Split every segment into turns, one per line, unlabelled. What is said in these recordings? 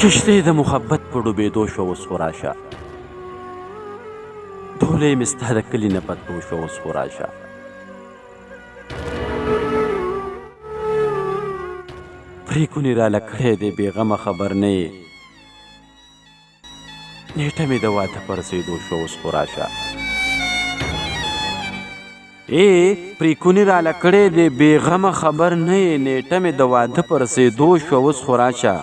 کشتۍ د محبت په ډوبېدو شوه اوس خو راشه، ډولۍ مې ستا د کلي نه پتلو شوه اوس خو راشه. پرېکونې راله کړی دی بېغمه خبر نه یې، نیټه مې د واده په رسېدو شوه اوس خو راشه. پرېکونې راله کړی دی بېغمه خبر نه یې، نیټه مې د واده په رسېدو شوه اوس خو راشه.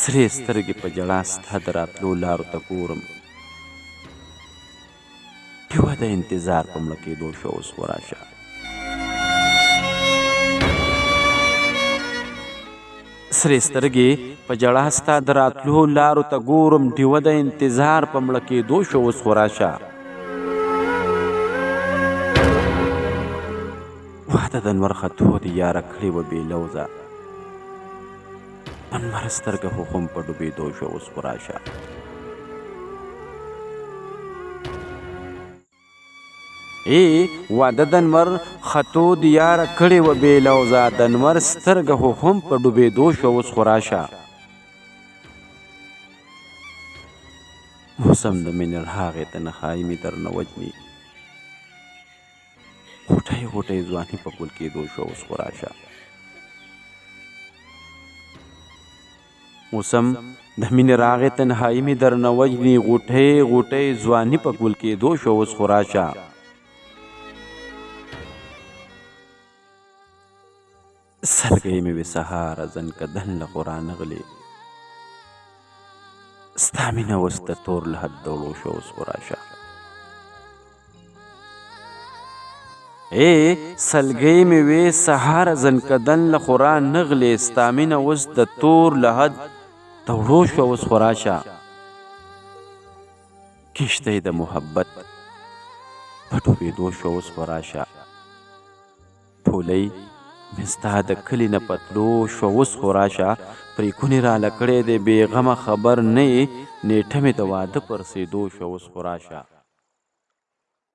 سرې سترګې په ژړا ستا د راتلو لارو ته ګورم، ډیوه د انتظار په مړه کېدو شوه اوس خو راشه. سرې سترګې په ژړا ستا د راتلو لارو ته ګورم، ډیوه د انتظار په مړه کېدو شوه اوس خو راشه. واده د انور خطو دې یاره کړې وه بې لوظه، انور سترګه خو هم په ډوبېدو شوه اوس خو راشه. واده د انور خطو دې یاره کړې وه بې لوظه، د انور سترګه خو هم په ډوبېدو شوه اوس خو راشه. موسم د مینې راغی تنهایي مې درنه وجني، غوټۍ غوټۍ ځواني په ګل کېدو شوه اوس خو راشه. موسم د مینې راغی تنهایي مې درنه وجني، غوټۍ غوټۍ ځواني په ګل کېدو شوه اوس خو راشه. سلګۍ مې وې سهاره زنکدن له غورا نغلې، ستا مینه اوس د تور له حد دوړو شوه اوس خو راشه. سلګۍ مې وې سهاره زنکدن له خورا نغلې، ستا مینه اوس د تور له حد دوړو شوه اوس خو راشه. کشتۍ د محبت په ډوبېدو شوه اوس خو راشه. ډولۍ مې ستا د کلي نه پتلو شوه اوس خو راشه. پرېکونې راله کړی دی بېغمه خبر نه یې، نیټه مې د واده په رسېدو شوه اوس خو راشه.